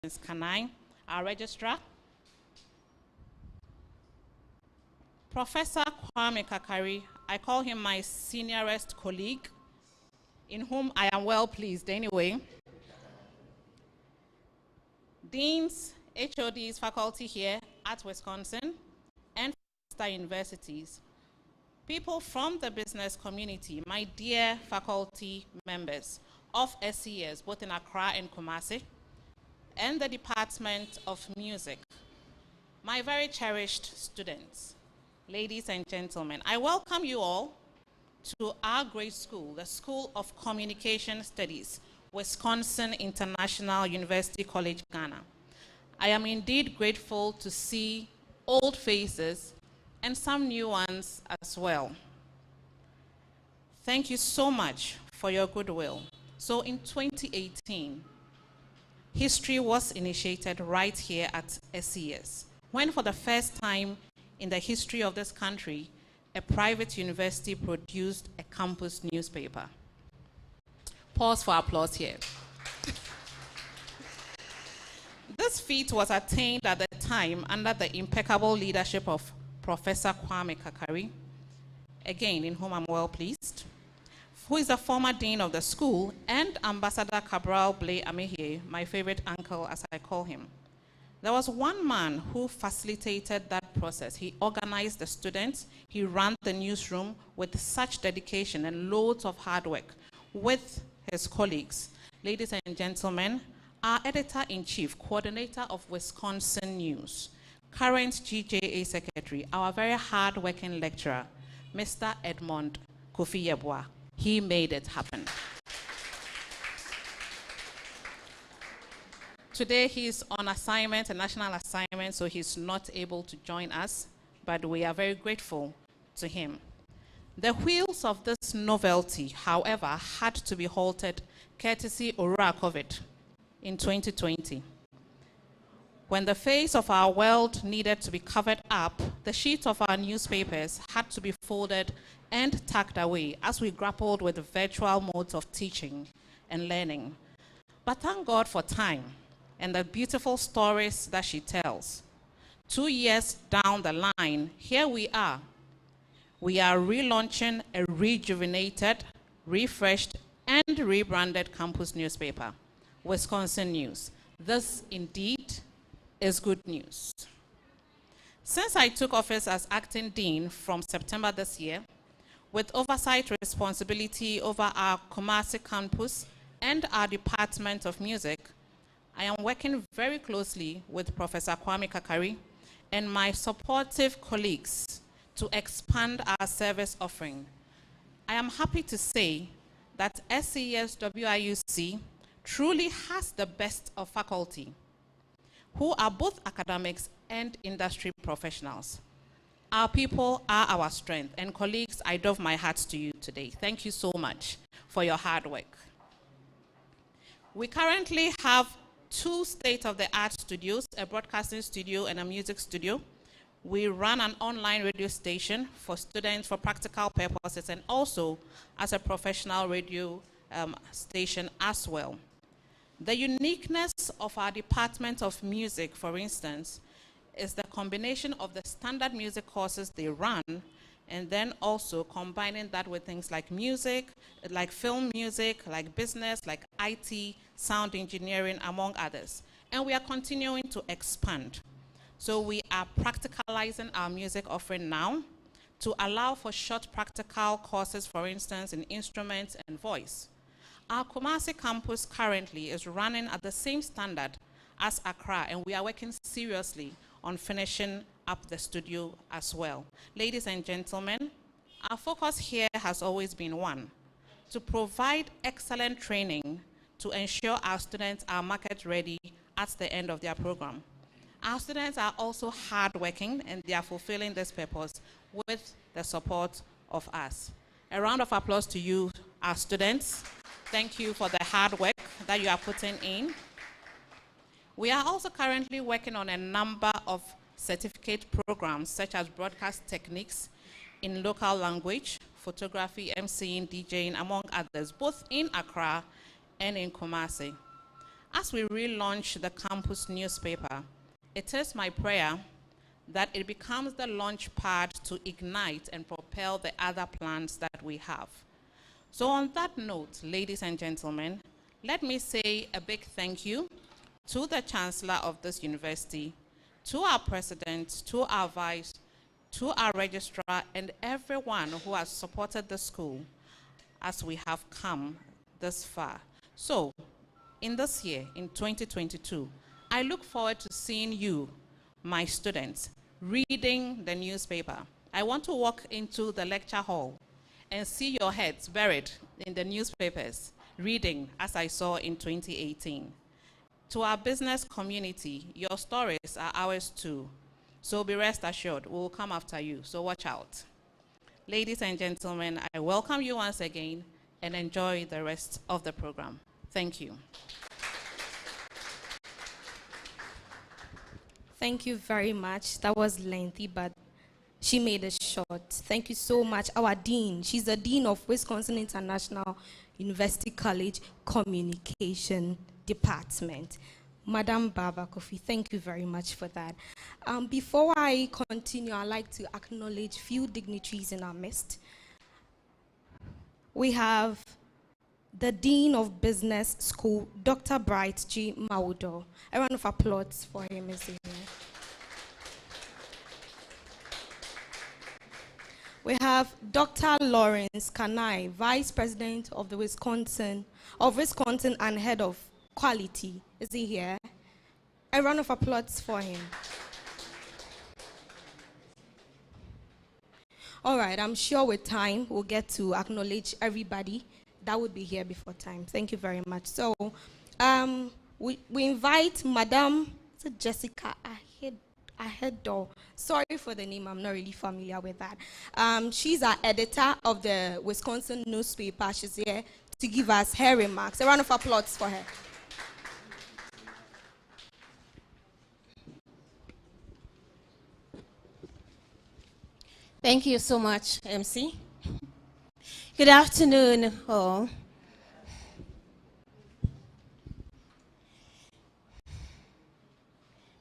Mrs. Kanai, our registrar, Professor Kwame Kakari, I call him my seniorest colleague, in whom I am well pleased anyway. Deans, HODs, faculty here at Wisconsin, and sister universities, people from the business community, my dear faculty members of SES, both in Accra and Kumasi, and the Department of Music, my very cherished students, ladies and gentlemen, I welcome you all to our great school, the School of Communication Studies, Wisconsin International University College, Ghana. I am indeed grateful to see old faces and some new ones as well. Thank you so much for your goodwill. So in 2018, history was initiated right here at SES, when for the first time in the history of this country, a private university produced a campus newspaper. Pause for applause here. This feat was attained at the time under the impeccable leadership of Professor Kwame Kakari, again, in whom I'm well pleased, who is the former dean of the school, and Ambassador Cabral Blay Amehie, my favorite uncle as I call him. There was one man who facilitated that process. He organized the students. He ran the newsroom with such dedication and loads of hard work with his colleagues. Ladies and gentlemen, our editor-in-chief, coordinator of Wisconsin News, current GJA secretary, our very hard-working lecturer, Mr. Edmond Kofi Yeboah. He made it happen. Today he's on assignment, a national assignment, so he's not able to join us, but we are very grateful to him. The wheels of this novelty, however, had to be halted courtesy Ora COVID in 2020. When the face of our world needed to be covered up, the sheets of our newspapers had to be folded and tucked away as we grappled with the virtual modes of teaching and learning. But thank God for time and the beautiful stories that she tells. 2 years down the line, here we are. We are relaunching a rejuvenated, refreshed, and rebranded campus newspaper, Wisconsin News. This indeed is good news. Since I took office as acting dean from September this year, with oversight responsibility over our Kumasi campus and our Department of Music, I am working very closely with Professor Kwame Kakari and my supportive colleagues to expand our service offering. I am happy to say that SES WIUC truly has the best of faculty, who are both academics and industry professionals. Our people are our strength, and colleagues, I doff my hat to you today. Thank you so much for your hard work. We currently have 2 state-of-the-art studios, a broadcasting studio and a music studio. We run an online radio station for students for practical purposes and also as a professional radio station as well. The uniqueness of our Department of Music, for instance, is the combination of the standard music courses they run and then also combining that with things like music, like film music, like business, like IT, sound engineering, among others. And we are continuing to expand. So we are practicalizing our music offering now to allow for short practical courses, for instance, in instruments and voice. Our Kumasi campus currently is running at the same standard as Accra, and we are working seriously on finishing up the studio as well. Ladies and gentlemen, our focus here has always been one, to provide excellent training to ensure our students are market ready at the end of their program. Our students are also hardworking and they are fulfilling this purpose with the support of us. A round of applause to you, our students. Thank you for the hard work that you are putting in. We are also currently working on a number of certificate programs such as broadcast techniques in local language, photography, MCing, DJing, among others, both in Accra and in Kumasi. As we relaunch the campus newspaper, it is my prayer that it becomes the launch pad to ignite and propel the other plans that we have. So on that note, ladies and gentlemen, let me say a big thank you to the Chancellor of this university, to our President, to our Vice, to our Registrar, and everyone who has supported the school as we have come this far. So, in this year, in 2022, I look forward to seeing you, my students, reading the newspaper. I want to walk into the lecture hall and see your heads buried in the newspapers, reading as I saw in 2018. To our business community, your stories are ours too. So be rest assured, we will come after you, so watch out. Ladies and gentlemen, I welcome you once again and enjoy the rest of the program. Thank you. Thank you very much. That was lengthy, but she made it short. Thank you so much. Our dean, she's the dean of Wisconsin International University College Communication Department. Madam Baba Kofi, thank you very much for that. Before I continue, I'd like to acknowledge few dignitaries in our midst. We have the Dean of Business School, Dr. Bright G. Maudo. A round of applause for him, Ms. We have Dr. Lawrence Kanai, Vice President of the Wisconsin and Head of Quality. Is he here? A round of applause for him. All right, I'm sure with time we'll get to acknowledge everybody that would be here before time. Thank you very much. So we invite Madam Jessica Ahedo. Sorry for the name, I'm not really familiar with that. She's our editor of the Wisconsin newspaper. She's here to give us her remarks. A round of applause for her. Thank you so much, MC. Good afternoon, all.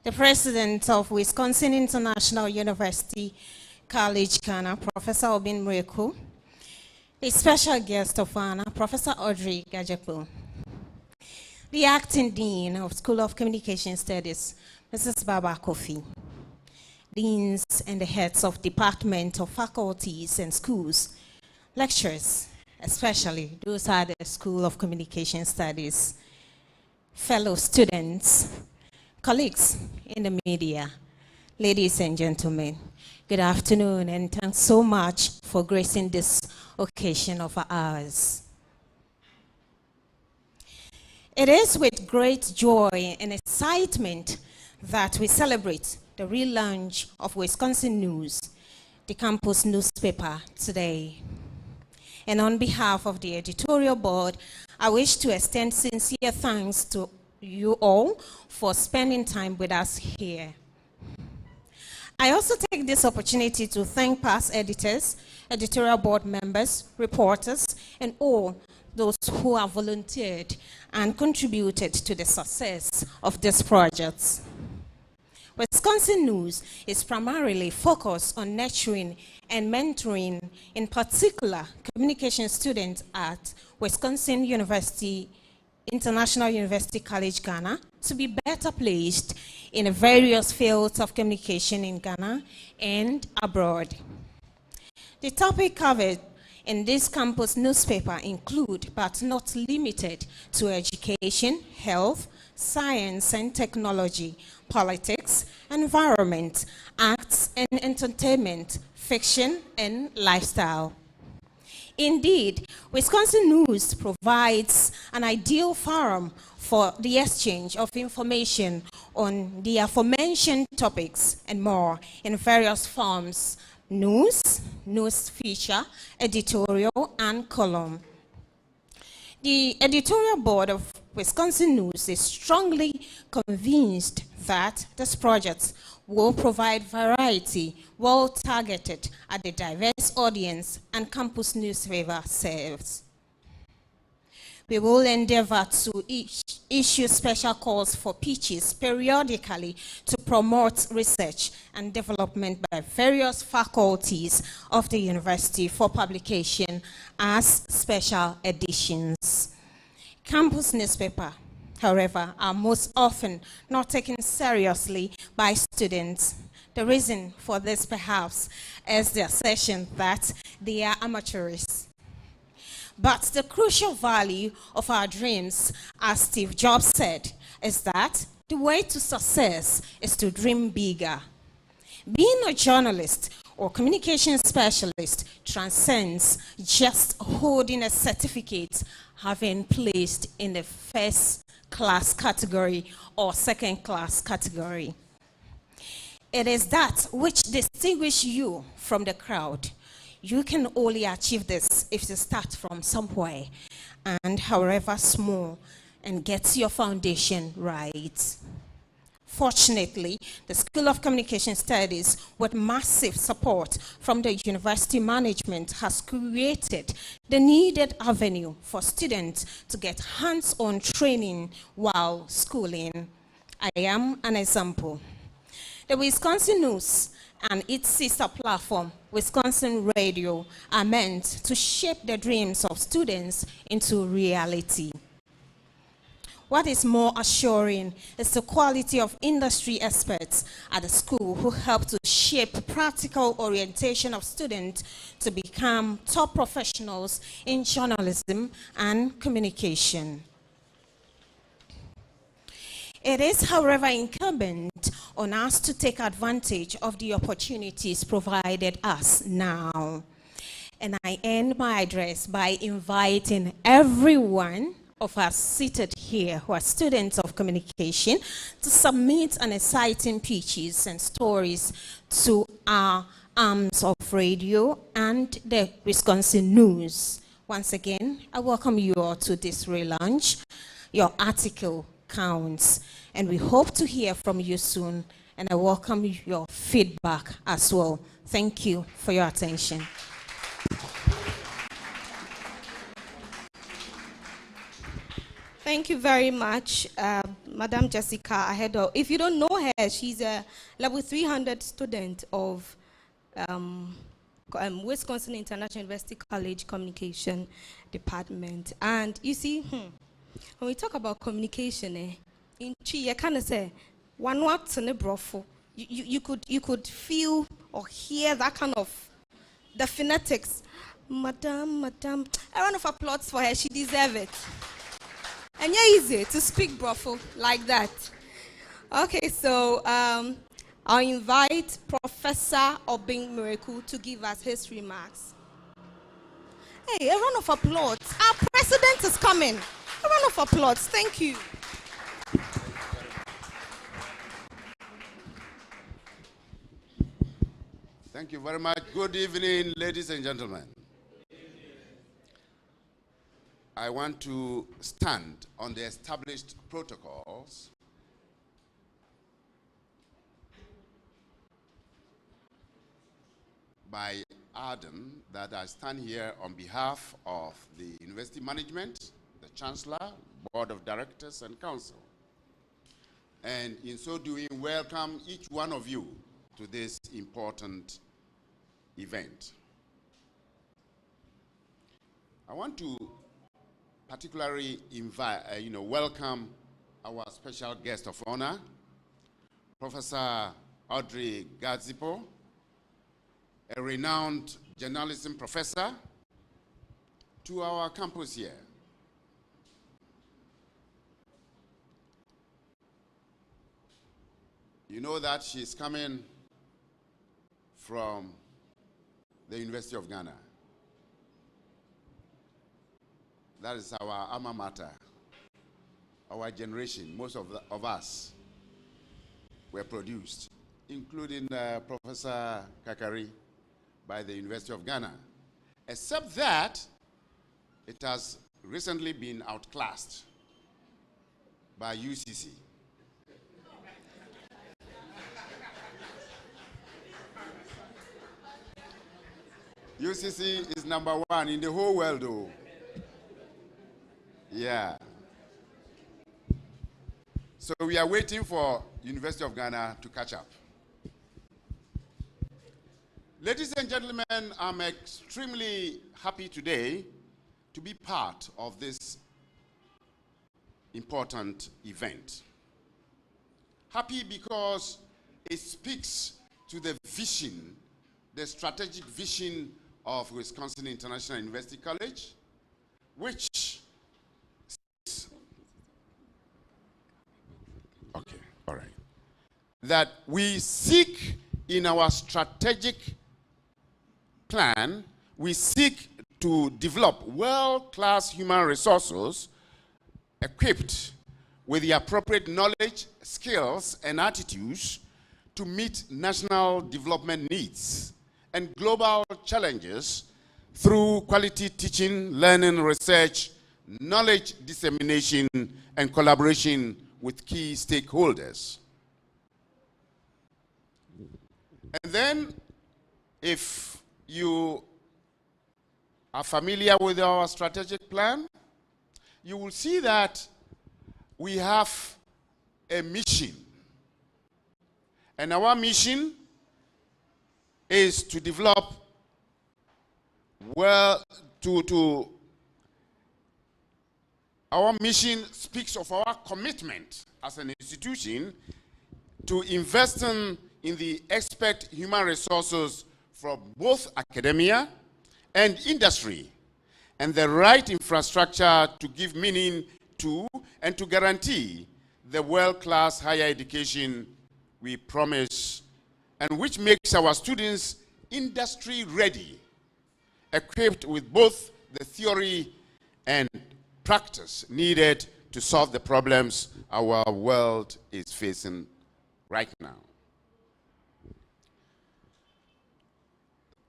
The President of Wisconsin International University College, Ghana, Professor Obin Mreku. The special guest of honor, Professor Audrey Gajepo. The Acting Dean of School of Communication Studies, Mrs. Baba Kofi. Deans and the heads of department of faculties and schools, lecturers, especially those at the School of Communication Studies, fellow students, colleagues in the media, ladies and gentlemen, good afternoon, and thanks so much for gracing this occasion of ours. It is with great joy and excitement that we celebrate the relaunch of Wisconsin News, the campus newspaper, today. And on behalf of the editorial board, I wish to extend sincere thanks to you all for spending time with us here. I also take this opportunity to thank past editors, editorial board members, reporters, and all those who have volunteered and contributed to the success of this project. Wisconsin News is primarily focused on nurturing and mentoring, in particular, communication students at Wisconsin International University College, Ghana, to be better placed in the various fields of communication in Ghana and abroad. The topic covered in this campus newspaper include, but not limited to, education, health, science and technology, politics, environment, arts and entertainment, fiction, and lifestyle. Indeed, Wisconsin News provides an ideal forum for the exchange of information on the aforementioned topics and more in various forms: news, news feature, editorial, and column. The editorial board of Wisconsin News is strongly convinced that this project will provide variety well targeted at the diverse audience and campus newspaper serves. We will endeavor to issue special calls for pitches periodically to promote research and development by various faculties of the university for publication as special editions. Campus newspaper, however, are most often not taken seriously by students. The reason for this perhaps is the assertion that they are amateurists. But the crucial value of our dreams, as Steve Jobs said, is that the way to success is to dream bigger. Being a journalist or communication specialist transcends just holding a certificate having placed in the first class category or second class category. It is that which distinguishes you from the crowd. You can only achieve this if you start from somewhere, and however small, and get your foundation right. Fortunately, the School of Communication Studies, with massive support from the university management, has created the needed avenue for students to get hands-on training while schooling. I am an example. The Wisconsin News and its sister platform, Wisconsin Radio, are meant to shape the dreams of students into reality. What is more assuring is the quality of industry experts at the school who help to shape practical orientation of students to become top professionals in journalism and communication. It is, however, incumbent on us to take advantage of the opportunities provided us now. And I end my address by inviting everyone of us seated here who are students of communication to submit an exciting pitches and stories to our arms of radio and the Wisconsin News. Once again, I welcome you all to this relaunch. Your article counts, and we hope to hear from you soon, and I welcome your feedback as well. Thank you for your attention. Thank you very much, Madam Jessica Ahedo. If you don't know her, she's a level 300 student of Wisconsin International University College Communication Department. And you see, when we talk about communication, in Chi, you kind of say, one word in a brofo. You could feel or hear that kind of the phonetics. Madam, a round of applause for her. She deserves it. And yeah, easy to speak brofo like that. Okay, so I'll invite Professor Obing Miracle to give us his remarks. Hey, a round of applause. Our president is coming. A round of applause. Thank you. Thank you very much. Good evening, ladies and gentlemen. I want to stand on the established protocols by adding that I stand here on behalf of the university management, the chancellor, board of directors, and council. And in so doing, welcome each one of you to this important event. I want to particularly welcome our special guest of honor, Professor Audrey Gazipo, a renowned journalism professor, to our campus here. You know that she's coming from the University of Ghana. That is our alma mater, our generation. Most of us were produced, including Professor Kakari by the University of Ghana, except that it has recently been outclassed by UCC. UCC is #1 in the whole world, though. Yeah. So we are waiting for University of Ghana to catch up. Ladies and gentlemen, I'm extremely happy today to be part of this important event. Happy because it speaks to the vision, the strategic vision of Wisconsin International University College, which okay, all right, that we seek in our strategic plan, we seek to develop world-class human resources equipped with the appropriate knowledge, skills, and attitudes to meet national development needs and global challenges through quality teaching, learning, research, knowledge dissemination, and collaboration with key stakeholders. And then, if you are familiar with our strategic plan, you will see that we have a mission. And our mission is to develop our mission speaks of our commitment as an institution to investing in the expert human resources from both academia and industry, and the right infrastructure to give meaning to and to guarantee the world-class higher education we promise, and which makes our students industry ready, equipped with both the theory and practice needed to solve the problems our world is facing right now.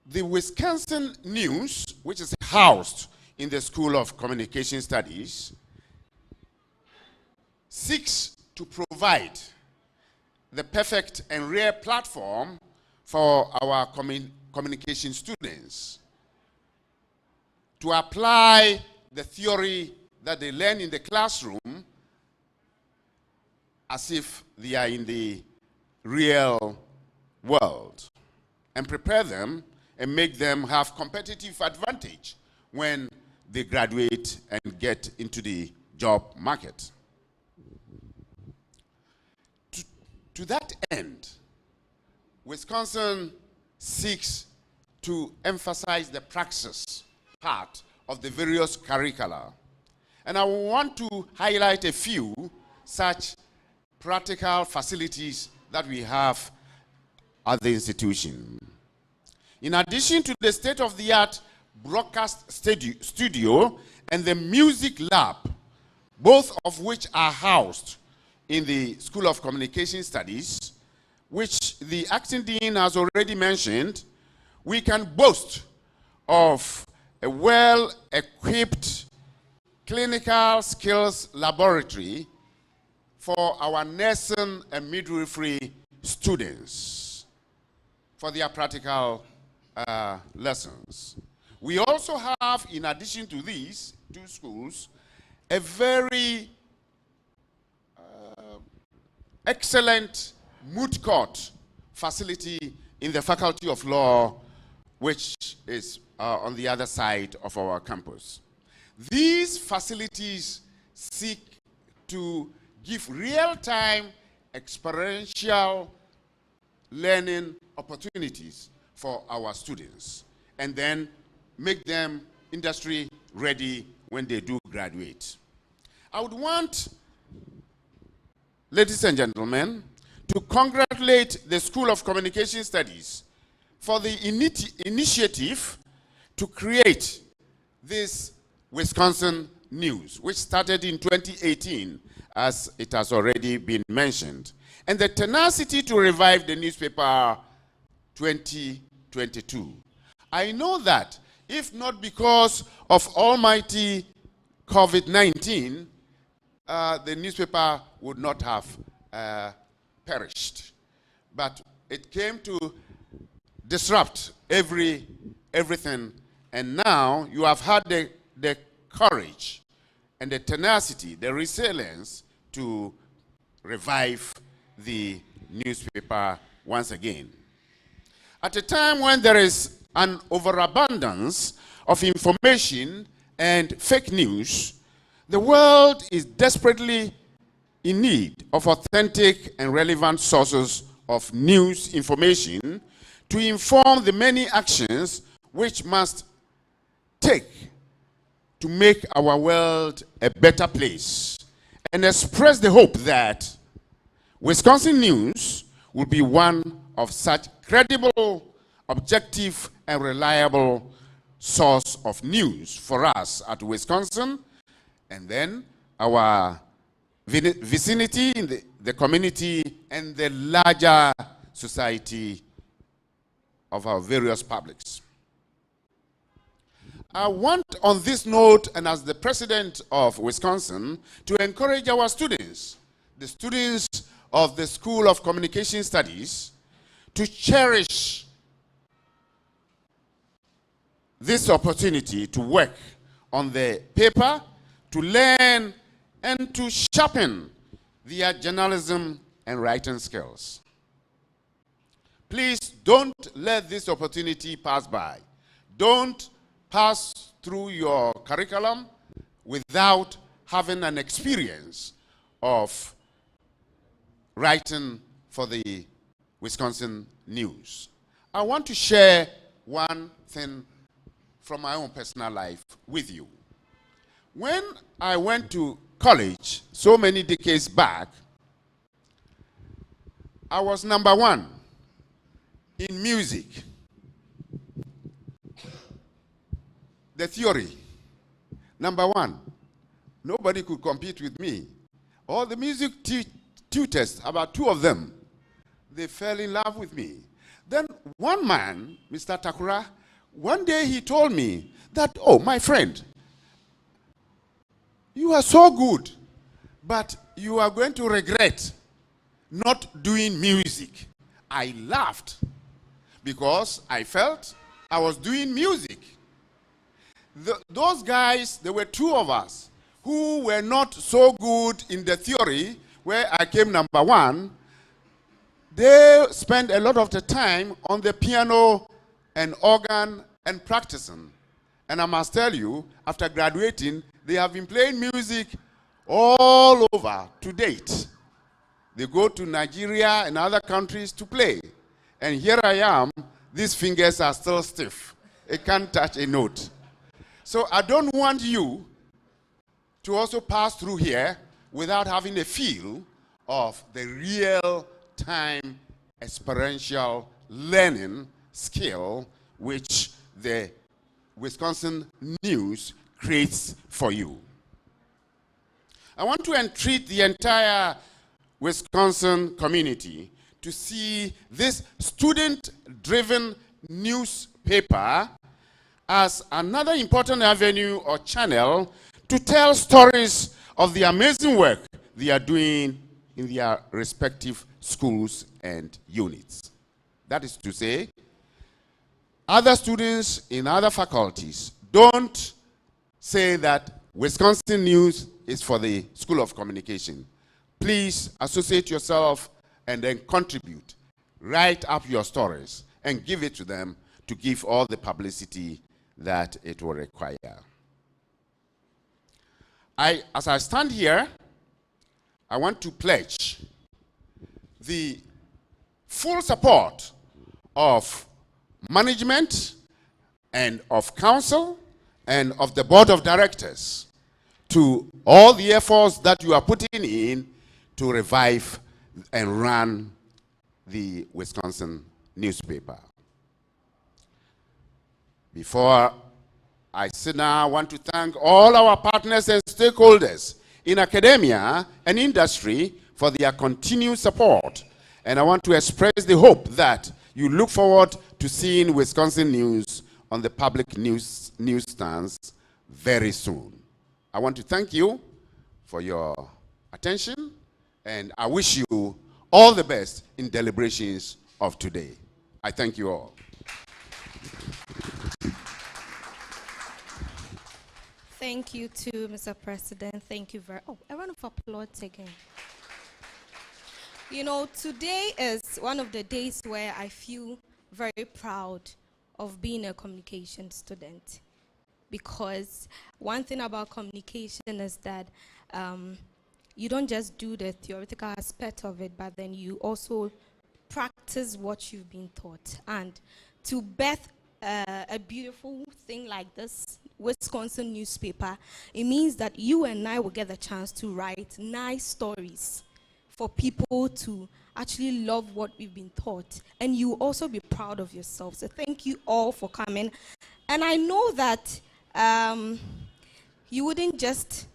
The Wisconsin News, which is housed in the School of Communication Studies, seeks to provide the perfect and rare platform for our communication students to apply the theory that they learn in the classroom as if they are in the real world, and prepare them and make them have competitive advantage when they graduate and get into the job market. To that end, Wisconsin seeks to emphasize the praxis part of the various curricula. And I want to highlight a few such practical facilities that we have at the institution. In addition to the state-of-the-art broadcast studio and the music lab, both of which are housed in the School of Communication Studies, which the acting dean has already mentioned, we can boast of a well-equipped clinical skills laboratory for our nursing and midwifery students for their practical lessons. We also have, in addition to these two schools, a very excellent moot court facility in the Faculty of Law, which is on the other side of our campus. These facilities seek to give real-time experiential learning opportunities for our students, and then make them industry ready when they do graduate. I would want, ladies and gentlemen, to congratulate the School of Communication Studies for the initiative to create this Wisconsin News, which started in 2018, as it has already been mentioned, and the tenacity to revive the newspaper 2022. I know that if not because of almighty COVID-19, the newspaper would not have perished. But it came to disrupt everything, and now you have had the courage and the tenacity, the resilience to revive the newspaper once again. At a time when there is an overabundance of information and fake news, the world is desperately in need of authentic and relevant sources of news information to inform the many actions which must take to make our world a better place, and express the hope that Wisconsin News will be one of such credible, objective, and reliable source of news for us at Wisconsin, and then our vicinity, in the community, and the larger society of our various publics. I want on this note, and as the president of Wisconsin, to encourage our students, the students of the School of Communication Studies, to cherish this opportunity to work on the paper, to learn and to sharpen their journalism and writing skills. Please don't let this opportunity pass by. Don't pass through your curriculum without having an experience of writing for the Wisconsin News. I want to share one thing from my own personal life with you. When I went to college so many decades back, I was number one in music. The theory, number one. Nobody could compete with me. All the music tutors, about two of them, they fell in love with me. Then one man, Mr. Takura, one day he told me that, oh, my friend, you are so good, but you are going to regret not doing music. I laughed because I felt I was doing music. Those guys, there were two of us who were not so good in the theory, where I came number one. They spent a lot of the time on the piano and organ and practicing. And I must tell you, after graduating, they have been playing music all over to date. They go to Nigeria and other countries to play. And here I am, these fingers are still stiff. I can't touch a note. So I don't want you to also pass through here without having a feel of the real-time experiential learning skill which the Wisconsin News creates for you. I want to entreat the entire Wisconsin community to see this student-driven newspaper as another important avenue or channel to tell stories of the amazing work they are doing in their respective schools and units. That is to say, other students in other faculties don't say that Wisconsin News is for the School of Communication. Please associate yourself and then contribute. Write up your stories and give it to them to give all the publicity that it will require. As I stand here, I want to pledge the full support of management and of council and of the board of directors to all the efforts that you are putting in to revive and run the Wisconsin newspaper. Before I sit down, I want to thank all our partners and stakeholders in academia and industry for their continued support. And I want to express the hope that you look forward to seeing Wisconsin News on the public newsstands very soon. I want to thank you for your attention, and I wish you all the best in deliberations of today. I thank you all. Thank you too, Mr. President. Thank you very. Oh, a round of applause again. You know, today is one of the days where I feel very proud of being a communication student, because one thing about communication is that you don't just do the theoretical aspect of it, but then you also practice what you've been taught. And to birth a beautiful thing like this, Wisconsin newspaper, it means that you and I will get the chance to write nice stories for people to actually love what we've been taught. And you will also be proud of yourself. So thank you all for coming. And I know that you wouldn't just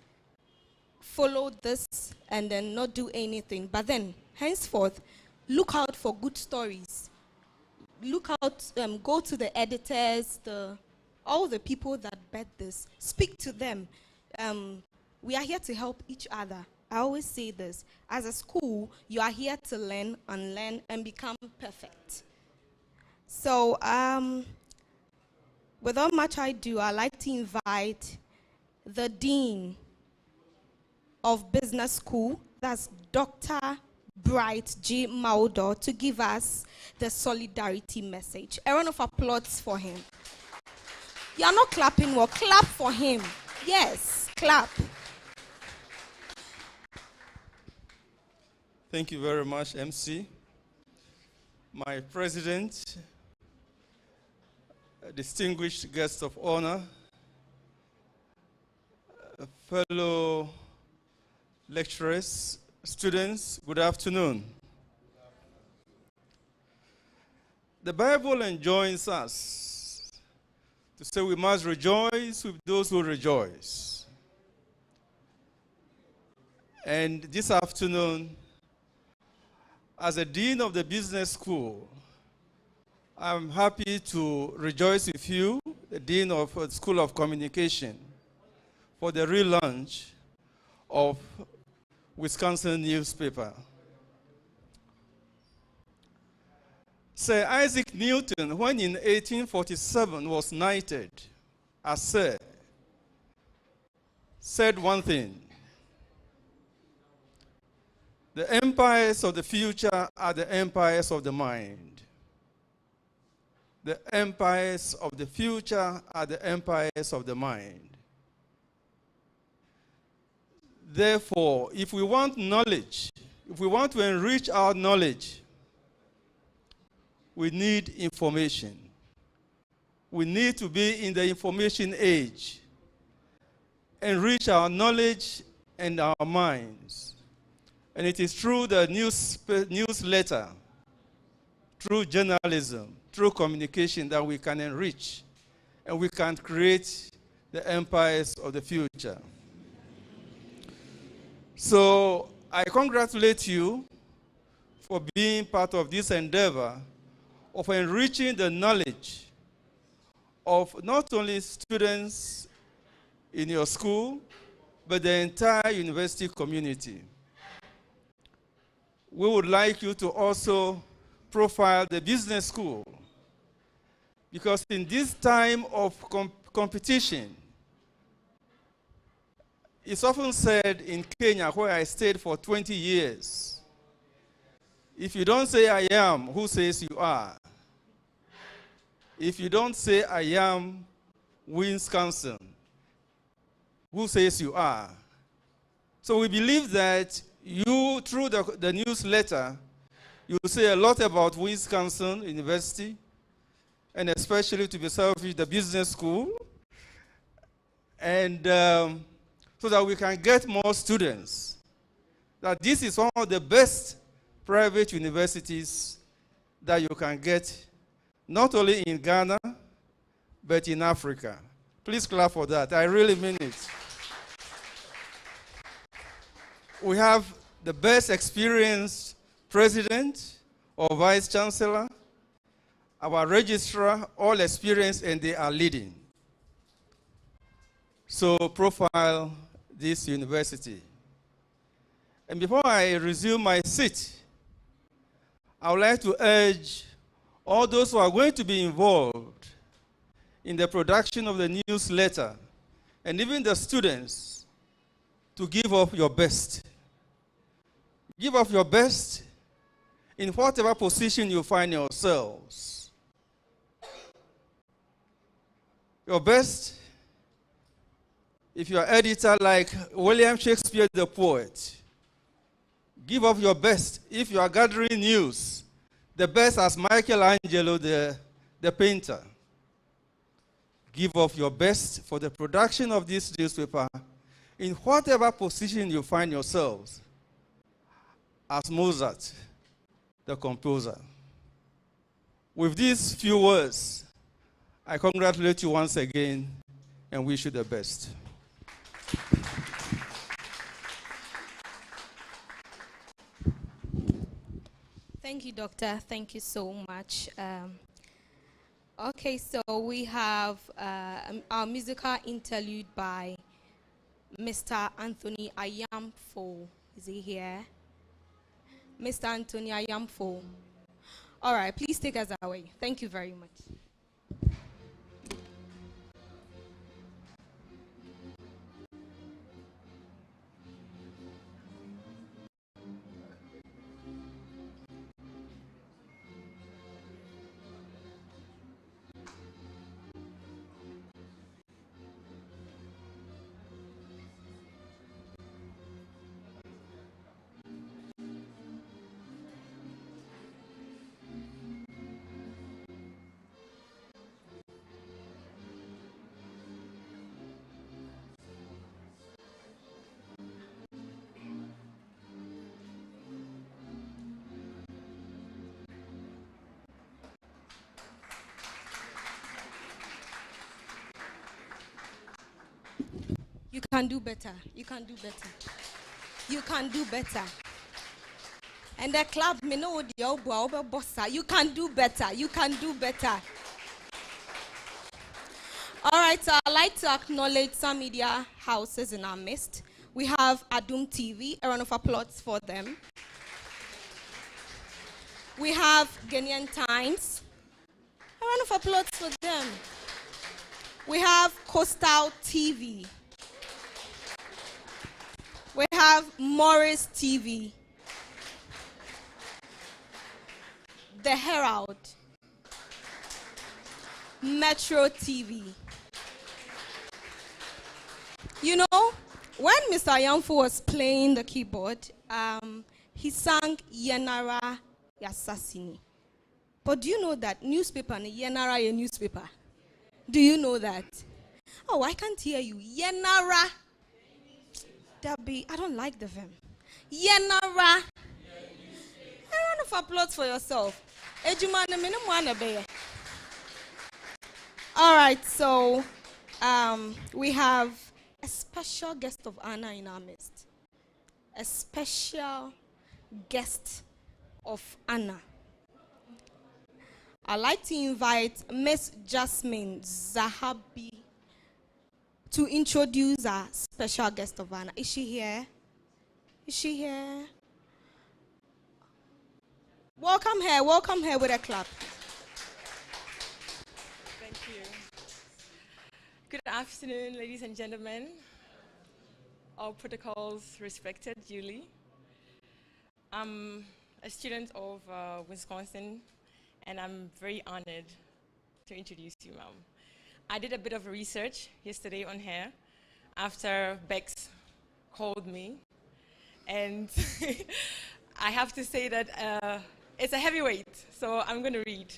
follow this and then not do anything, but then henceforth, look out for good stories. Look out, go to the editors, all the people that bet this, speak to them. We are here to help each other. I always say this, as a school, you are here to learn, unlearn, and become perfect. So, without much ado, I'd like to invite the Dean of Business School, that's Dr. Bright G. Maudo, to give us the solidarity message. A round of applause for him. You are not clapping, well, clap for him. Yes, clap. Thank you very much, MC. My president, distinguished guests of honor, fellow lecturers, students, good afternoon. The Bible enjoins us to say we must rejoice with those who rejoice. And this afternoon, as a dean of the business school, I'm happy to rejoice with you, the dean of the School of Communication, for the relaunch of Wisconsin newspaper. Sir Isaac Newton, when in 1847 was knighted as Sir, said one thing: the empires of the future are the empires of the mind. The empires of the future are the empires of the mind. Therefore, if we want knowledge, if we want to enrich our knowledge, we need information. We need to be in the information age, enrich our knowledge and our minds. And it is through the newsletter, through journalism, through communication that we can enrich and we can create the empires of the future. So I congratulate you for being part of this endeavor of enriching the knowledge of not only students in your school, but the entire university community. We would like you to also profile the business school, because in this time of competition, it's often said in Kenya, where I stayed for 20 years, if you don't say I am, who says you are? If you don't say I am Wisconsin, who says you are? So we believe that you, through the newsletter, you say a lot about Wisconsin University, and especially, to be selfish, the business school, and so that we can get more students. That this is one of the best private universities that you can get, not only in Ghana, but in Africa. Please clap for that. I really mean it. We have the best experienced president or vice chancellor, our registrar, all experienced, and they are leading. So profile this university. And before I resume my seat, I would like to urge all those who are going to be involved in the production of the newsletter and even the students to give up your best. Give up your best in whatever position you find yourselves. Your best, if you're an editor like William Shakespeare the poet, give up your best. If you are gathering news, the best as Michelangelo the painter. Give up your best for the production of this newspaper in whatever position you find yourselves, as Mozart, the composer. With these few words, I congratulate you once again and wish you the best. Thank you, Doctor. Thank you so much. Okay, so we have our musical interlude by Mr. Anthony Ayamfo. Is he here? Mr. Anthony Ayamfo. All right, please take us away. Thank you very much. You can do better. You can do better. You can do better. And the club, me know the bossa. You can do better. You can do better. All right, so I'd like to acknowledge some media houses in our midst. We have Adum TV, a round of applause for them. We have Ghanaian Times, a round of applause for them. We have Coastal TV. We have Morris TV, The Herald, Metro TV. You know, when Mr. Ayamfo was playing the keyboard, he sang Yenara Yasasini. But do you know that newspaper, Yenara a newspaper? Do you know that? Oh, I can't hear you. Yenara. I don't like the verb. Yenara. A round of applause for yourself. All right, so we have a special guest of honor in our midst. A special guest of honor. I'd like to invite Miss Jasmine Zahabi to introduce our special guest of honor. Is she here? Is she here? Welcome her with a clap. Thank you. Good afternoon, ladies and gentlemen. All protocols respected duly. I'm a student of Wisconsin, and I'm very honored to introduce you, ma'am. I did a bit of research yesterday on her after Bex called me, and I have to say that it's a heavyweight, so I'm going to read.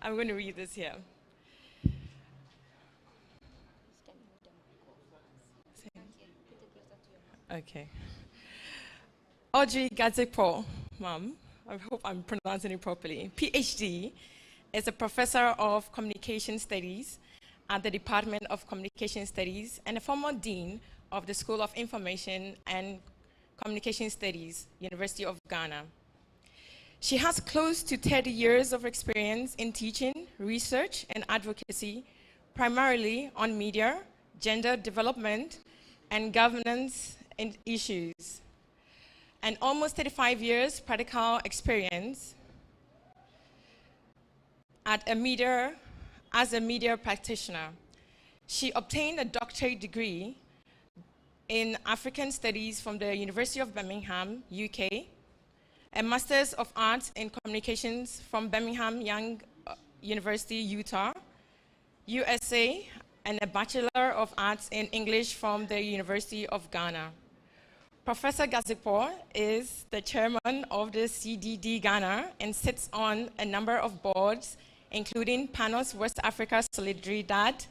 I'm going to read this here. Okay. Audrey Gadzipo, ma'am, I hope I'm pronouncing it properly. PhD is a professor of communication studies at the Department of Communication Studies and a former dean of the School of Information and Communication Studies, University of Ghana. She has close to 30 years of experience in teaching, research, and advocacy, primarily on media, gender development, and governance and issues, and almost 35 years practical experience as a media practitioner. She obtained a doctorate degree in African Studies from the University of Birmingham, UK, a Master's of Arts in Communications from Birmingham Young University, Utah, USA, and a Bachelor of Arts in English from the University of Ghana. Professor Gazikpo is the chairman of the CDD-Ghana and sits on a number of boards, including Panos West Africa Solidaridad,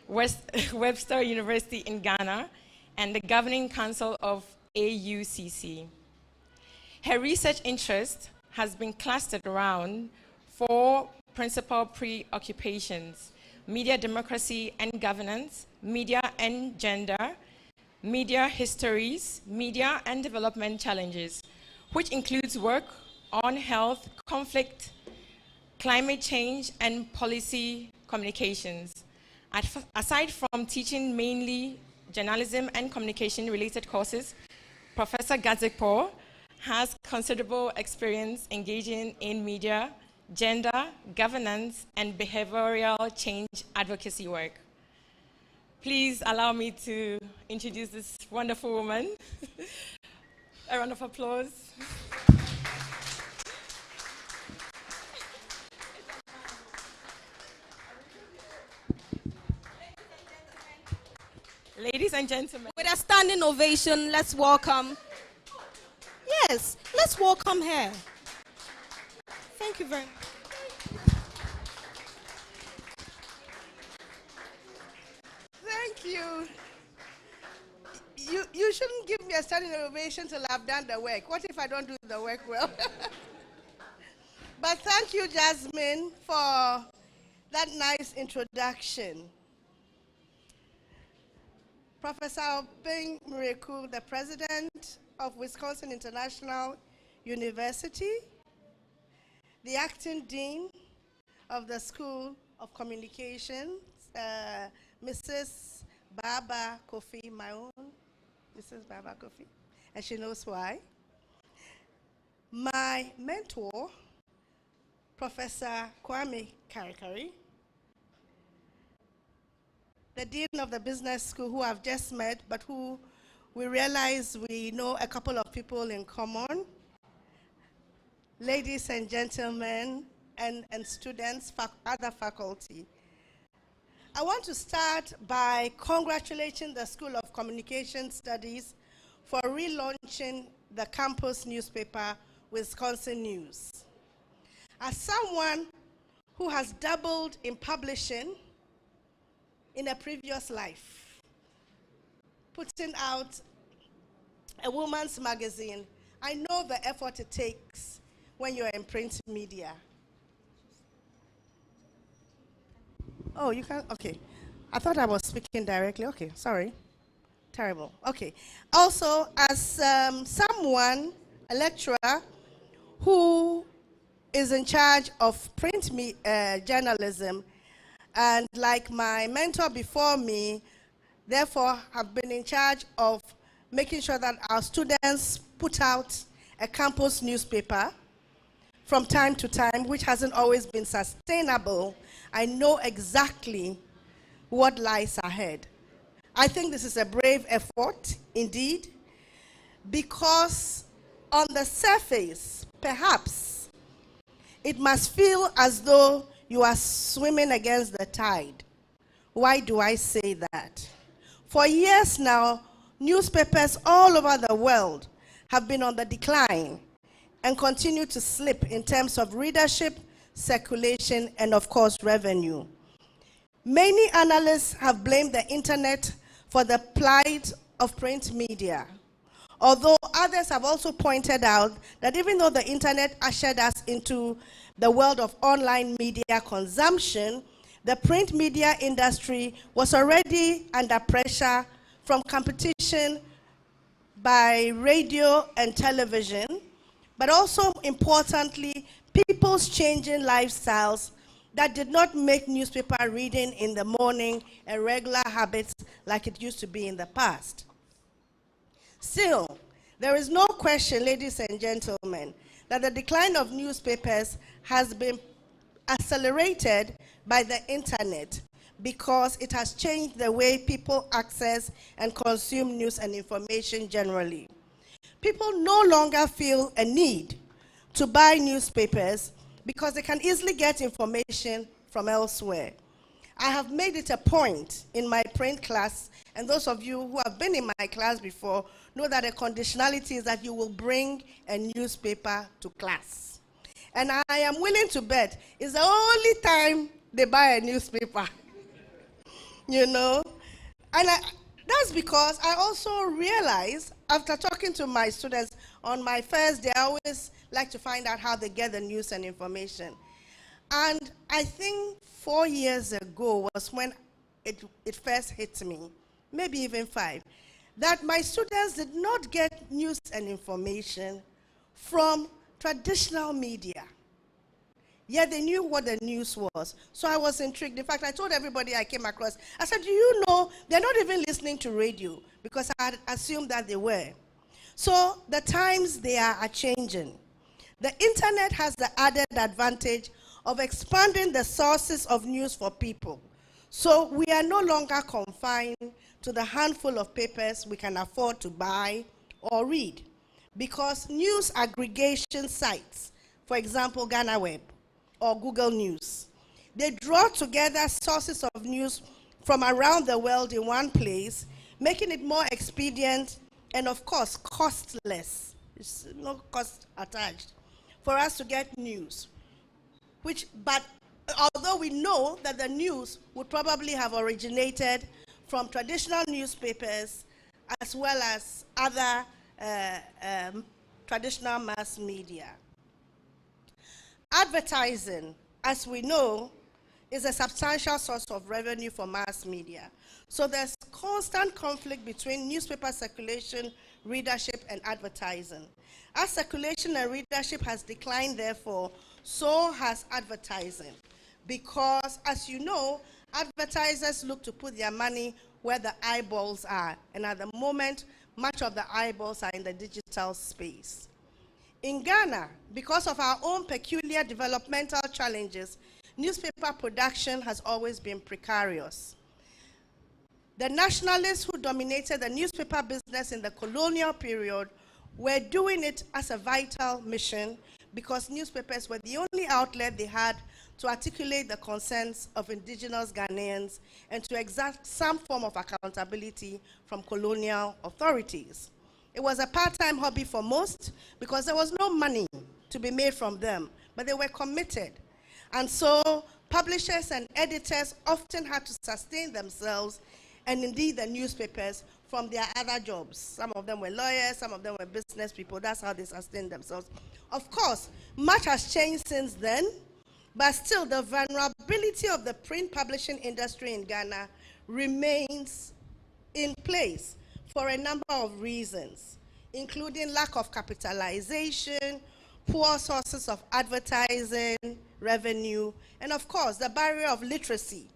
Webster University in Ghana, and the governing council of AUCC. Her research interest has been clustered around 4 principal preoccupations: media democracy and governance, media and gender, media histories, media and development challenges, which includes work on health, conflict, climate change, and policy communications. Aside from teaching mainly journalism and communication-related courses, Professor Gazikpo has considerable experience engaging in media, gender, governance, and behavioral change advocacy work. Please allow me to introduce this wonderful woman. A round of applause. Ladies and gentlemen. With a standing ovation, let's welcome. Yes, let's welcome her. Thank you very much. Thank you. You shouldn't give me a standing ovation till I've done the work. What if I don't do the work well? But thank you, Jasmine, for that nice introduction. Professor Bing Mreku, the president of Wisconsin International University, the acting dean of the School of Communications, Mrs. Baba Kofi, my own Mrs. Baba Kofi, and she knows why. My mentor, Professor Kwame Karikari, the dean of the business school, who I've just met, but who we realize we know a couple of people in common. Ladies and gentlemen, and students, other faculty. I want to start by congratulating the School of Communication Studies for relaunching the campus newspaper, Wisconsin News. As someone who has dabbled in publishing in a previous life, putting out a woman's magazine, I know the effort it takes when you're in print media. Oh, you can, okay. I thought I was speaking directly. Okay, sorry. Terrible. Okay. Also, as someone, a lecturer, who is in charge of print journalism, and like my mentor before me, therefore have been in charge of making sure that our students put out a campus newspaper from time to time, which hasn't always been sustainable. I know exactly what lies ahead. I think this is a brave effort, indeed, because on the surface, perhaps, it must feel as though you are swimming against the tide. Why do I say that? For years now, newspapers all over the world have been on the decline and continue to slip in terms of readership, circulation, and of course, revenue. Many analysts have blamed the internet for the plight of print media, although others have also pointed out that even though the internet ushered us into the world of online media consumption, the print media industry was already under pressure from competition by radio and television, but also importantly, people's changing lifestyles that did not make newspaper reading in the morning a regular habit like it used to be in the past. Still, there is no question, ladies and gentlemen, that the decline of newspapers has been accelerated by the internet, because it has changed the way people access and consume news and information generally. People no longer feel a need to buy newspapers because they can easily get information from elsewhere. I have made it a point in my print class, and those of you who have been in my class before know that a conditionality is that you will bring a newspaper to class. And I am willing to bet it's the only time they buy a newspaper. You know? And that's because I also realize, after talking to my students on my first day, I always like to find out how they get the news and information. And I think 4 years ago was when it first hit me, maybe even 5, that my students did not get news and information from traditional media. Yet they knew what the news was. So I was intrigued. In fact, I told everybody I came across, I said, do you know, they're not even listening to radio, because I had assumed that they were. So the times they are changing. The internet has the added advantage of expanding the sources of news for people. So we are no longer confined to the handful of papers we can afford to buy or read, because news aggregation sites, for example, Ghana Web or Google News, they draw together sources of news from around the world in one place, making it more expedient and, of course, costless. There's no cost attached for us to get news. But although we know that the news would probably have originated from traditional newspapers as well as other traditional mass media. Advertising, as we know, is a substantial source of revenue for mass media. So there's constant conflict between newspaper circulation, readership, and advertising. As circulation and readership has declined, therefore, so has advertising. Because, as you know, advertisers look to put their money where the eyeballs are. And at the moment, much of the eyeballs are in the digital space. In Ghana, because of our own peculiar developmental challenges, newspaper production has always been precarious. The nationalists who dominated the newspaper business in the colonial period were doing it as a vital mission, because newspapers were the only outlet they had to articulate the concerns of indigenous Ghanaians and to exact some form of accountability from colonial authorities. It was a part-time hobby for most because there was no money to be made from them, but they were committed. And so publishers and editors often had to sustain themselves, and indeed the newspapers, from their other jobs. Some of them were lawyers, some of them were business people. That's how they sustained themselves. Of course, much has changed since then, but still the vulnerability of the print publishing industry in Ghana remains in place for a number of reasons, including lack of capitalization, poor sources of advertising, revenue, and of course, the barrier of literacy,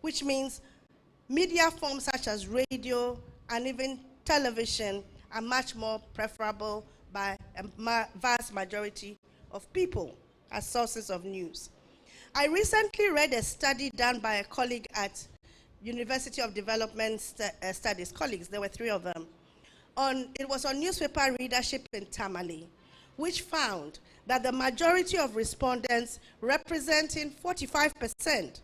which means media forms such as radio and even television are much more preferable by a vast majority of people as sources of news. I recently read a study done by a colleague at University of Development Studies, colleagues, there were 3 of them. It was on newspaper readership in Tamale, which found that the majority of respondents, representing 45%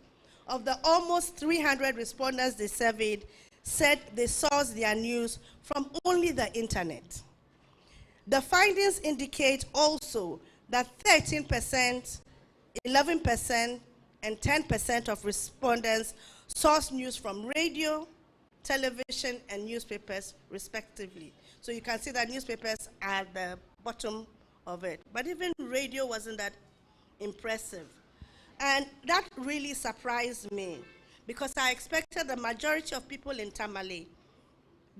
of the almost 300 respondents they surveyed, said they sourced their news from only the internet. The findings indicate also that 13%, 11%, and 10% of respondents source news from radio, television, and newspapers, respectively. So you can see that newspapers are at the bottom of it. But even radio wasn't that impressive. And that really surprised me, because I expected the majority of people in Tamale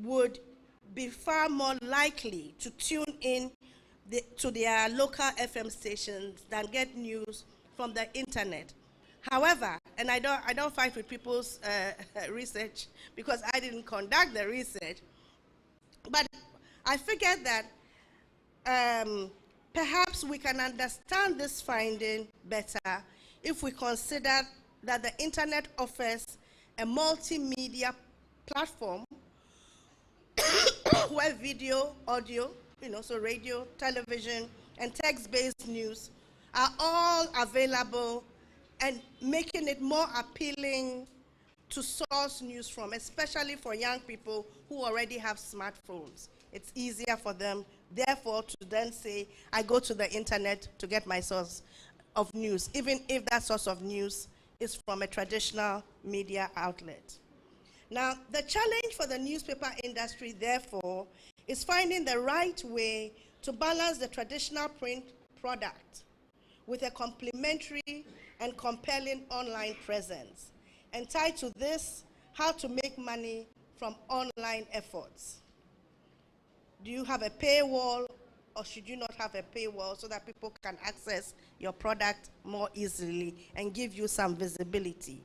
would be far more likely to tune in to their local FM stations than get news from the internet. However, and I don't fight with people's research because I didn't conduct the research, but I figured that perhaps we can understand this finding better if we consider that the internet offers a multimedia platform where video, audio, so radio, television, and text-based news are all available, and making it more appealing to source news from, especially for young people who already have smartphones. It's easier for them, therefore, to then say, I go to the internet to get my source of news, even if that source of news is from a traditional media outlet. Now, the challenge for the newspaper industry, therefore, is finding the right way to balance the traditional print product with a complementary and compelling online presence. And tied to this, how to make money from online efforts. Do you have a paywall, or should you not have a paywall so that people can access your product more easily and give you some visibility?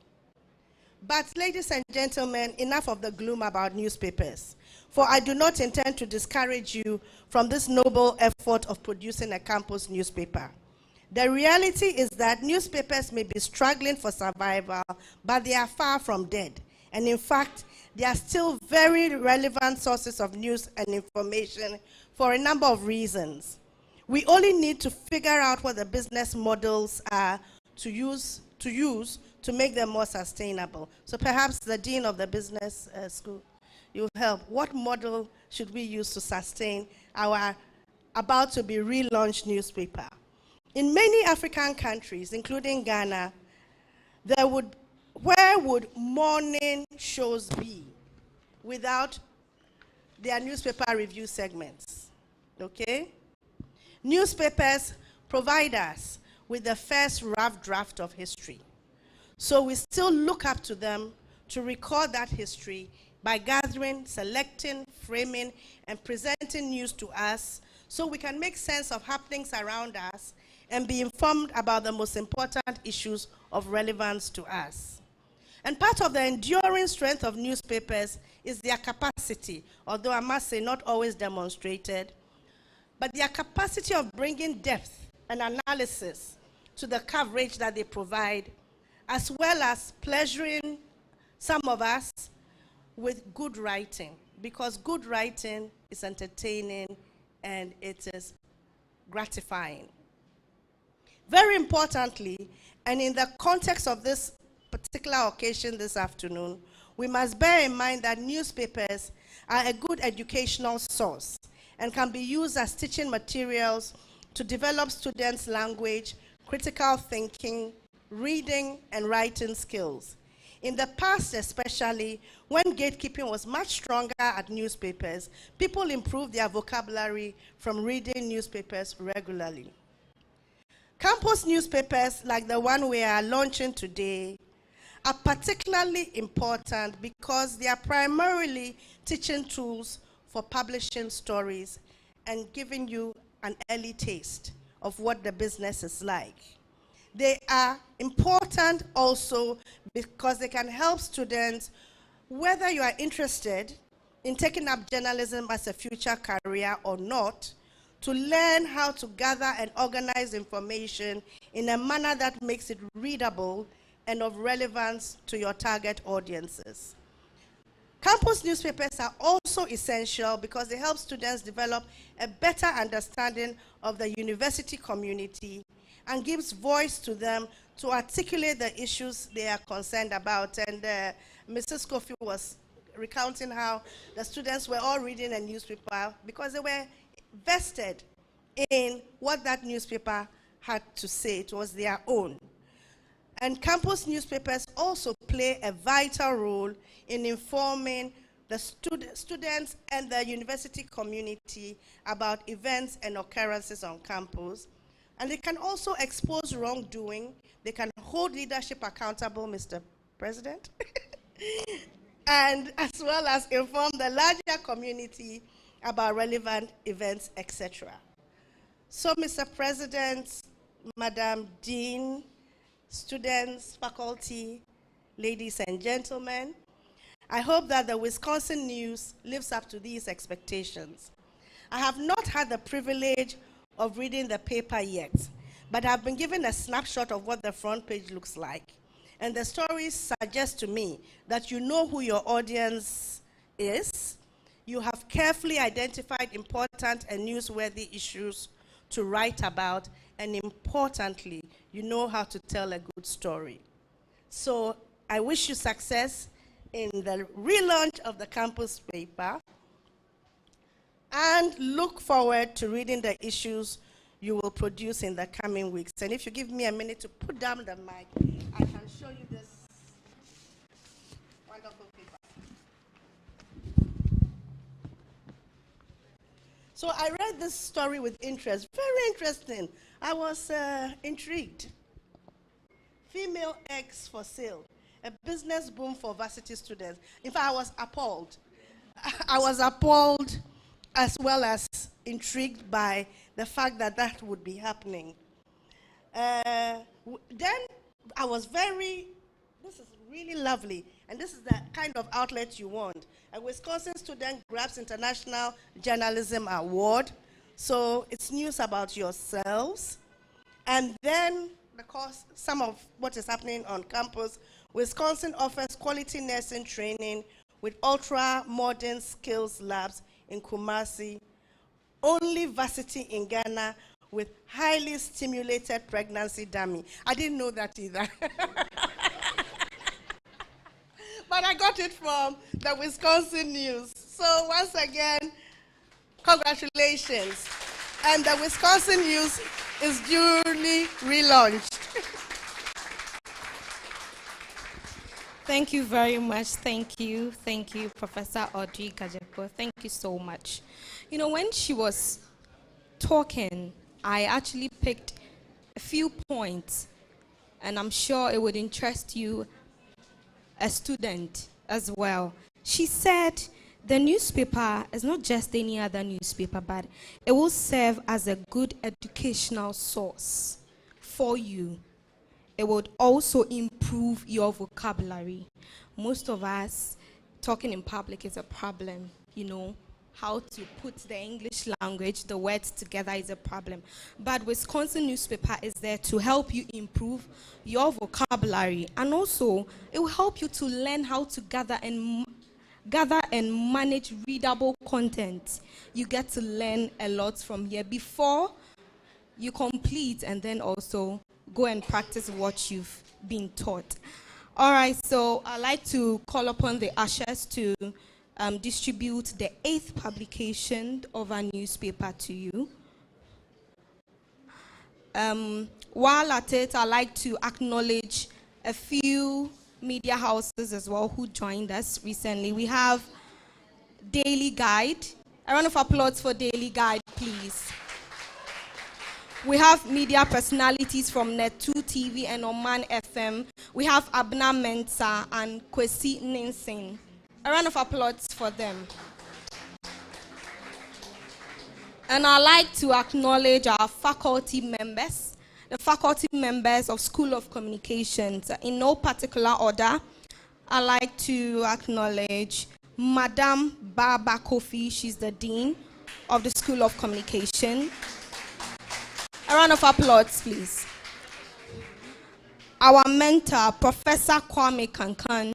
But ladies and gentlemen, enough of the gloom about newspapers, for I do not intend to discourage you from this noble effort of producing a campus newspaper. The reality is that newspapers may be struggling for survival, but they are far from dead. And in fact, they are still very relevant sources of news and information for a number of reasons. We only need to figure out what the business models are to use to make them more sustainable. So perhaps the dean of the business school, you help. What model should we use to sustain our about to be relaunched newspaper? In many African countries, including Ghana, where would morning shows be without their newspaper review segments? Okay? Newspapers provide us with the first rough draft of history. So we still look up to them to record that history by gathering, selecting, framing, and presenting news to us so we can make sense of happenings around us and be informed about the most important issues of relevance to us. And part of the enduring strength of newspapers is their capacity, although I must say not always demonstrated, but their capacity of bringing depth and analysis to the coverage that they provide, as well as pleasuring some of us with good writing, because good writing is entertaining and it is gratifying. Very importantly, and in the context of this particular occasion this afternoon, we must bear in mind that newspapers are a good educational source and can be used as teaching materials to develop students' language, critical thinking, reading, and writing skills. In the past especially, when gatekeeping was much stronger at newspapers, people improved their vocabulary from reading newspapers regularly. Campus newspapers like the one we are launching today are particularly important because they are primarily teaching tools for publishing stories and giving you an early taste of what the business is like. They are important also because they can help students, whether you are interested in taking up journalism as a future career or not, to learn how to gather and organize information in a manner that makes it readable and of relevance to your target audiences. Campus newspapers are also essential because they help students develop a better understanding of the university community and gives voice to them to articulate the issues they are concerned about. And Mrs. Kofi was recounting how the students were all reading a newspaper because they were vested in what that newspaper had to say. It was their own. And campus newspapers also play a vital role in informing the students and the university community about events and occurrences on campus. And they can also expose wrongdoing. They can hold leadership accountable, Mr. President, and as well as inform the larger community about relevant events, etc. So, Mr. President, Madam Dean, students, faculty, ladies and gentlemen, I hope that the Wisconsin News lives up to these expectations. I have not had the privilege of reading the paper yet, but I've been given a snapshot of what the front page looks like. And the stories suggest to me that you know who your audience is. You have carefully identified important and newsworthy issues to write about, and importantly, you know how to tell a good story. So I wish you success in the relaunch of the campus paper, and look forward to reading the issues you will produce in the coming weeks. And if you give me a minute to put down the mic, I can show you this wonderful paper. So I read this story with interest, very interesting. I was intrigued. Female eggs for sale, a business boom for varsity students. In fact, I was appalled. I was appalled as well as intrigued by the fact that that would be happening. Then I was this is really lovely, and this is the kind of outlet you want. A Wisconsin student grabs International Journalism Award, so it's news about yourselves. And then, because some of what is happening on campus, Wisconsin offers quality nursing training with ultra-modern skills labs in Kumasi, only varsity in Ghana with highly stimulated pregnancy dummy. I didn't know that either. But I got it from the Wisconsin News. So once again, congratulations. And the Wisconsin News is duly relaunched. Thank you very much. Thank you, Professor Audrey Kajekpo. Thank you so much. You know, when she was talking, I actually picked a few points, and I'm sure it would interest you, a student, as well. She said the newspaper is not just any other newspaper, but it will serve as a good educational source for you. It would also improve your vocabulary. Most of us, talking in public is a problem, you know. How to put the English language, the words together is a problem. But Wisconsin newspaper is there to help you improve your vocabulary. And also, it will help you to learn how to gather and manage readable content. You get to learn a lot from here before you complete, and then also go and practice what you've been taught. All right, so I'd like to call upon the ushers to distribute the 8th publication of our newspaper to you. While at it, I'd like to acknowledge a few media houses as well who joined us recently. We have Daily Guide. A round of applause for Daily Guide, please. We have media personalities from Net2 TV and Oman FM. We have Abna Mensah and Kwesi Ninsin. A round of applause for them. And I'd like to acknowledge our faculty members, the faculty members of School of Communications. In no particular order, I'd like to acknowledge Madam Baba Kofi. She's the Dean of the School of Communication. A round of applause, please. Our mentor, Professor Kwame Kankan.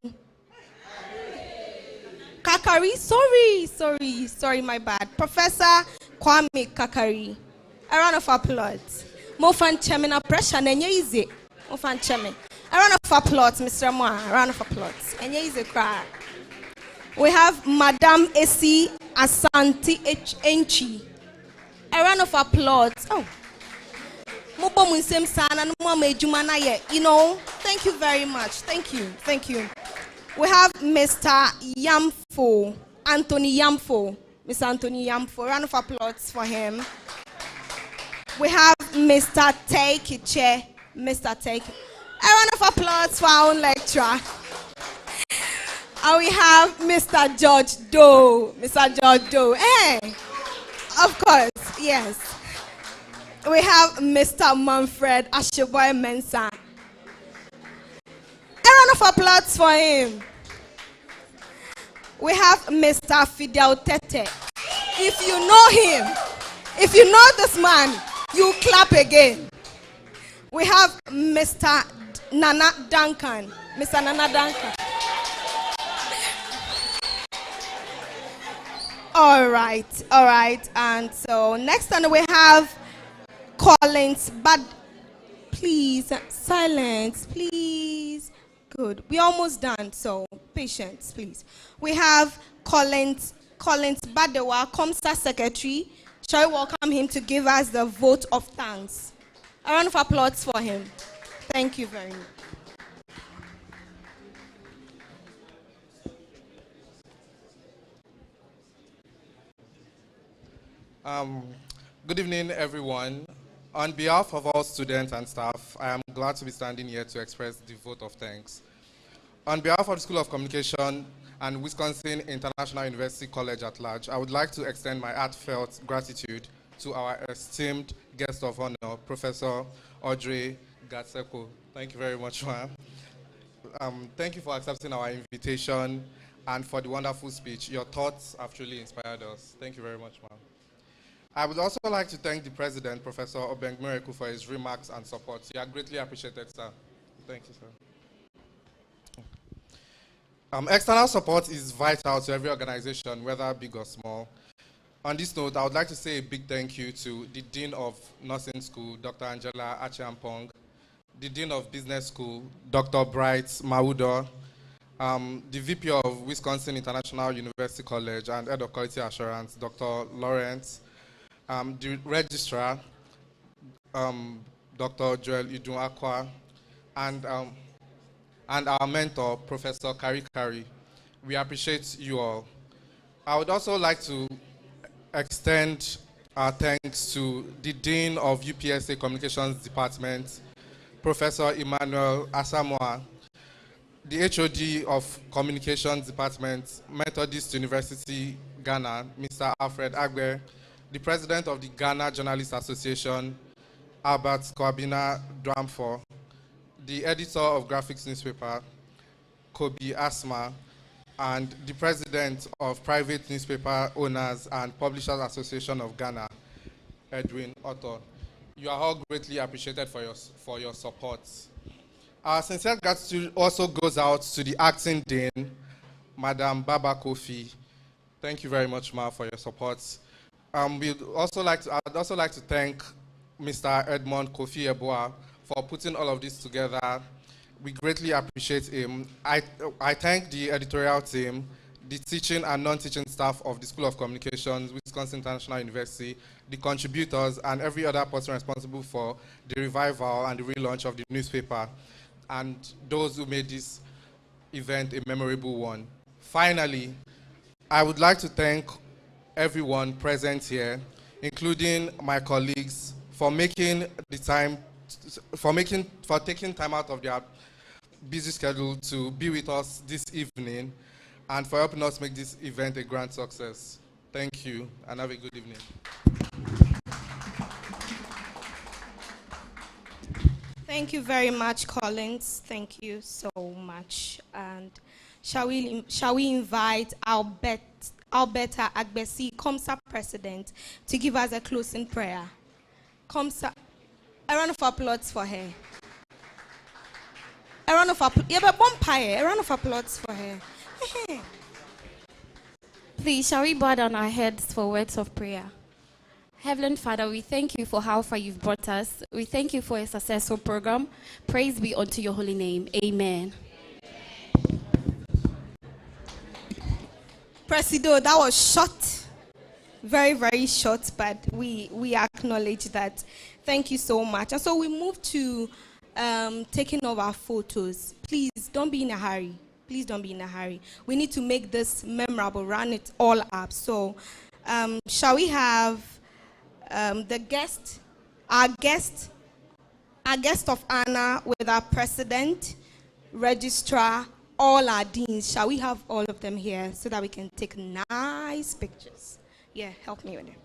Kakari, sorry, my bad. Professor Kwame Kakari. A round of applause. Mofan Chairman, pressure, and easy. Mofan Chairman. A round of applause, Mr. Moa. A round of applause. And easy cry. We have Madame Esi Asante Enchi. A round of applause. Oh. You know, thank you very much. Thank you. We have Mr. Yamfo, Anthony Yamfo. Mr. Anthony Yamfo, round of applause for him. We have Mr. Take. A round of applause for our own lecturer. And we have Mr. George Doe. Hey, of course, yes. We have Mr. Manfred Asheboy Mensah. A round of applause for him. We have Mr. Fidel Tete. If you know him, if you know this man, you clap again. We have Mr. Nana Duncan. Mr. Nana Duncan. All right. And so next on we have Collins, but please, silence, please. Good. We're almost done, so patience, please. We have Collins Badewa, Comsa Secretary. Shall we welcome him to give us the vote of thanks? A round of applause for him. Thank you very much. Good evening, everyone. On behalf of all students and staff, I am glad to be standing here to express the vote of thanks. On behalf of the School of Communication and Wisconsin International University College at large, I would like to extend my heartfelt gratitude to our esteemed guest of honor, Professor Audrey Gatseko. Thank you very much, ma'am. Thank you for accepting our invitation and for the wonderful speech. Your thoughts have truly inspired us. Thank you very much, ma'am. I would also like to thank the President, Professor Obeng Miracle, for his remarks and support. You are greatly appreciated, sir. Thank you, sir. External support is vital to every organization, whether big or small. On this note, I would like to say a big thank you to the Dean of Nursing School, Dr. Angela Achiampong, the Dean of Business School, Dr. Bright Maudo, the VP of Wisconsin International University College and Head of Quality Assurance, Dr. Lawrence, the Registrar, Dr. Joel Idunakwa, and our mentor, Professor Kari Kari. We appreciate you all. I would also like to extend our thanks to the Dean of UPSA Communications Department, Professor Emmanuel Asamoah, the HOD of Communications Department, Methodist University, Ghana, Mr. Alfred Agbe, the President of the Ghana Journalists Association, Albert Kwabina Dramfor, the Editor of Graphics Newspaper, Kobe Asma, and the President of Private Newspaper Owners and Publishers Association of Ghana, Edwin Otto. You are all greatly appreciated for your support. Our sincere gratitude also goes out to the Acting Dean, Madam Baba Kofi. Thank you very much, Ma, for your support. I'd also like to thank Mr. Edmond Kofi Eboa for putting all of this together. We greatly appreciate him. I thank the editorial team, the teaching and non-teaching staff of the School of Communications, Wisconsin International University, the contributors, and every other person responsible for the revival and the relaunch of the newspaper, and those who made this event a memorable one. Finally, I would like to thank everyone present here, including my colleagues, for taking time out of their busy schedule to be with us this evening and for helping us make this event a grand success. Thank you, and have a good evening. Thank you very much, Collins. Thank you so much. And shall we invite Alberta Agbesi, COMSA President, to give us a closing prayer. COMSA, a round of applause for her. A round of applause. A round of applause for her. Please, shall we bow down our heads for words of prayer? Heavenly Father, we thank you for how far you've brought us. We thank you for a successful program. Praise be unto your holy name. Amen. Presido, that was short. Very, very short, but we acknowledge that. Thank you so much. And so we move to taking of our photos. Please don't be in a hurry. Please don't be in a hurry. We need to make this memorable, run it all up. So shall we have our guest of honor with our president, registrar, all our deans. Shall we have all of them here so that we can take nice pictures? Yeah, help me with it.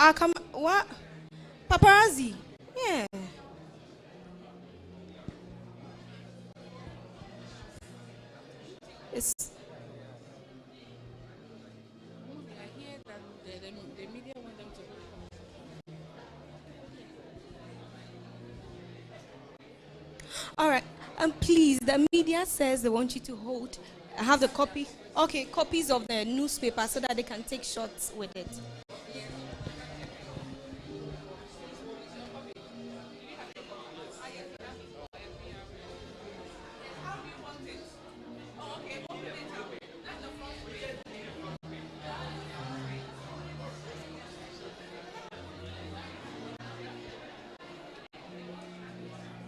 What? Paparazzi. Yeah. It's. I hear that the media want them to All right. Please, the media says they want you to hold. I have the copy. Okay, copies of the newspaper so that they can take shots with it.